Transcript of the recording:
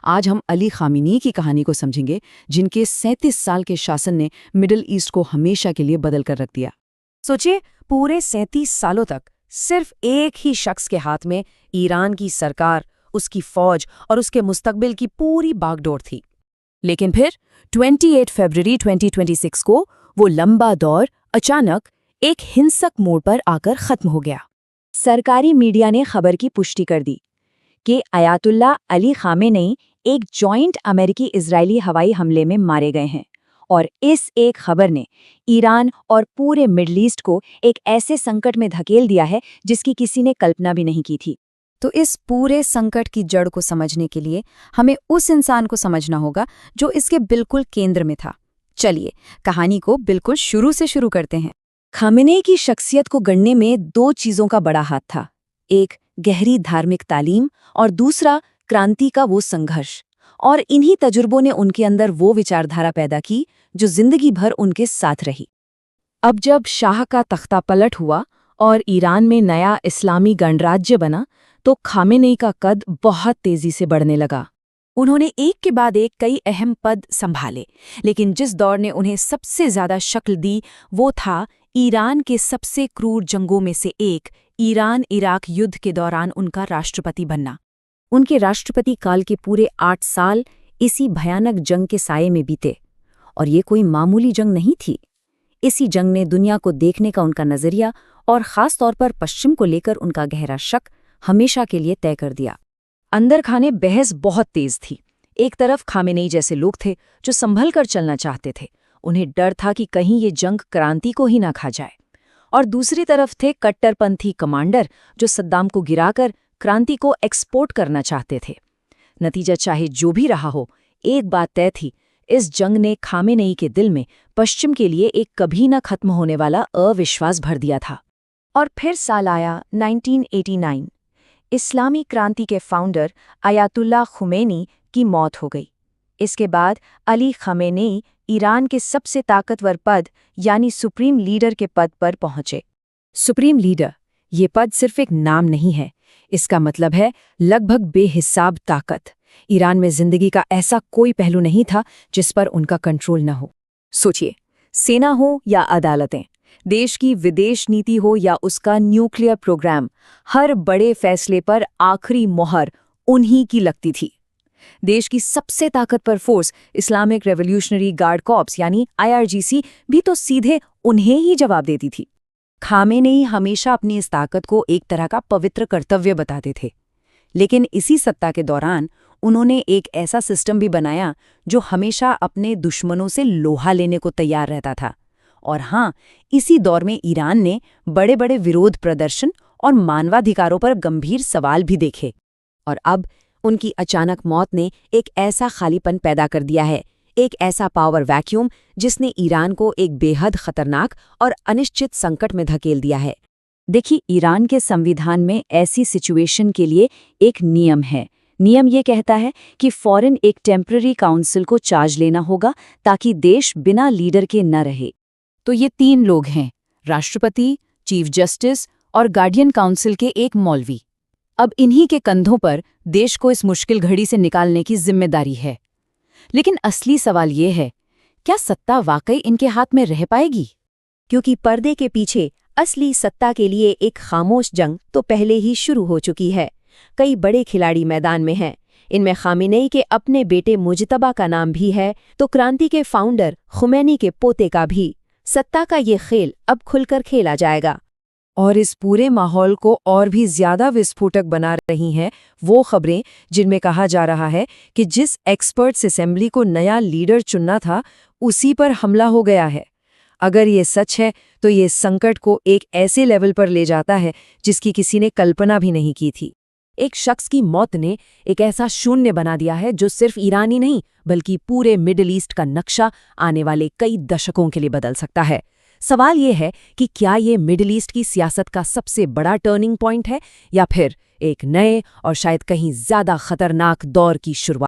आज हम अली खामिनी की कहानी को समझेंगे, जिनके 37 साल के शासन ने मिडिल ईस्ट को हमेशा के लिए बदल कर रख दिया। सोचिए, पूरे 37 सालों तक सिर्फ एक ही शख्स के हाथ में ईरान की सरकार, उसकी फौज और उसके मुस्तकबिल की पूरी बागडोर थी। लेकिन फिर 28 फरवरी 2026 को वो लंबा दौर अचानक एक हिंसक मोड़ पर आकर खत्म हो गया। सरकारी मीडिया ने खबर की पुष्टि कर दी कि आयतुल्लाह अली खामेनेई एक जॉइंट अमेरिकी इजरायली हवाई हमले में मारे गए हैं, और इस एक खबर ने ईरान और पूरे मिडल ईस्ट को एक ऐसे संकट में धकेल दिया है जिसकी किसी ने कल्पना भी नहीं की थी। तो इस पूरे संकट की जड़ को समझने के लिए हमें उस इंसान को समझना होगा जो इसके बिल्कुल केंद्र में था। चलिए, कहानी को बिल्कुल शुरू से शुरू करते हैं। खामेनेई की शख्सियत को गढ़ने में दो चीजों का बड़ा हाथ था, एक गहरी धार्मिक तालीम और दूसरा क्रांति का वो संघर्ष। और इन्हीं तजुर्बों ने उनके अंदर वो विचारधारा पैदा की जो जिंदगी भर उनके साथ रही। अब जब शाह का तख्ता पलट हुआ और ईरान में नया इस्लामी गणराज्य बना, तो खामेनेई का कद बहुत तेजी से बढ़ने लगा। उन्होंने एक के बाद एक कई अहम पद संभाले, लेकिन जिस दौर ने उन्हें सबसे ज्यादा शक्ल दी वो था ईरान के सबसे क्रूर जंगों में से एक, ईरान इराक युद्ध के दौरान उनका राष्ट्रपति बनना। उनके राष्ट्रपति काल के पूरे 8 साल इसी भयानक जंग के साये में बीते, और ये कोई मामूली जंग नहीं थी। इसी जंग ने दुनिया को देखने का उनका नजरिया और खास तौर पर पश्चिम को लेकर उनका गहरा शक हमेशा के लिए तय कर दिया। अंदर खाने बहस बहुत तेज थी। एक तरफ खामेनेई जैसे लोग थे जो संभल कर चलना चाहते थे, उन्हें डर था कि कहीं ये जंग क्रांति को ही ना खा जाए, और दूसरी तरफ थे कट्टरपंथी कमांडर जो सद्दाम को गिराकर क्रांति को एक्सपोर्ट करना चाहते थे। नतीजा चाहे जो भी रहा हो, एक बात तय थी, इस जंग ने खामेनेई के दिल में पश्चिम के लिए एक कभी न खत्म होने वाला अविश्वास भर दिया था। और फिर साल आया 1989। इस्लामी क्रांति के फाउंडर आयतुल्लाह खुमैनी की मौत हो गई। इसके बाद अली खामेनेई ईरान के सबसे ताकतवर पद यानी सुप्रीम लीडर के पद पर पहुंचे। सुप्रीम लीडर, ये पद सिर्फ एक नाम नहीं है, इसका मतलब है लगभग बेहिसाब ताकत। ईरान में जिंदगी का ऐसा कोई पहलू नहीं था जिस पर उनका कंट्रोल न हो। सोचिए, सेना हो या अदालतें, देश की विदेश नीति हो या उसका न्यूक्लियर प्रोग्राम, हर बड़े फैसले पर आखिरी मोहर उन्हीं की लगती थी। देश की सबसे ताकतवर force Islamic revolutionary guard corps यानी IRGC भी तो सीधे उन्हें ही जवाब देती थी। खामेनेई हमेशा अपनी इस ताकत को एक तरह का पवित्र कर्तव्य बताते थे, लेकिन इसी सत्ता के दौरान उन्होंने एक ऐसा सिस्टम भी बनाया जो हमेशा अपने दुश्मनों से लोहा लेने को तैयार रहता था। और हाँ, इसी दौर में ईरान ने बड़े बड़े विरोध प्रदर्शन और मानवाधिकारों पर गंभीर सवाल भी देखे। और अब उनकी अचानक मौत ने एक ऐसा खालीपन पैदा कर दिया है, एक ऐसा पावर वैक्यूम जिसने ईरान को एक बेहद खतरनाक और अनिश्चित संकट में धकेल दिया है। देखिए, ईरान के संविधान में ऐसी सिचुएशन के लिए एक नियम है। नियम ये कहता है कि फौरन एक टेम्पररी काउंसिल को चार्ज लेना होगा ताकि देश बिना लीडर के न रहे। तो ये 3 लोग हैं, राष्ट्रपति, चीफ जस्टिस और गार्डियन काउंसिल के एक मौलवी। अब इन्हीं के कंधों पर देश को इस मुश्किल घड़ी से निकालने की जिम्मेदारी है। लेकिन असली सवाल ये है, क्या सत्ता वाकई इनके हाथ में रह पाएगी? क्योंकि पर्दे के पीछे असली सत्ता के लिए एक खामोश जंग तो पहले ही शुरू हो चुकी है। कई बड़े खिलाड़ी मैदान में हैं। इनमें खामेनेई के अपने बेटे मुजतबा का नाम भी है, तो क्रांति के फाउंडर खुमैनी के पोते का भी। सत्ता का ये खेल अब खुलकर खेला जाएगा। और इस पूरे माहौल को और भी ज्यादा विस्फोटक बना रही हैं वो खबरें जिनमें कहा जा रहा है कि जिस एक्सपर्ट्स असेंबली को नया लीडर चुनना था, उसी पर हमला हो गया है। अगर ये सच है तो ये संकट को एक ऐसे लेवल पर ले जाता है जिसकी किसी ने कल्पना भी नहीं की थी। एक शख्स की मौत ने एक ऐसा शून्य बना दिया है जो सिर्फ ईरान ही नहीं बल्कि पूरे मिडिल ईस्ट का नक्शा आने वाले कई दशकों के लिए बदल सकता है। सवाल ये है कि क्या ये मिडिल ईस्ट की सियासत का सबसे बड़ा टर्निंग पॉइंट है या फिर एक नए और शायद कहीं ज्यादा खतरनाक दौर की शुरुआत।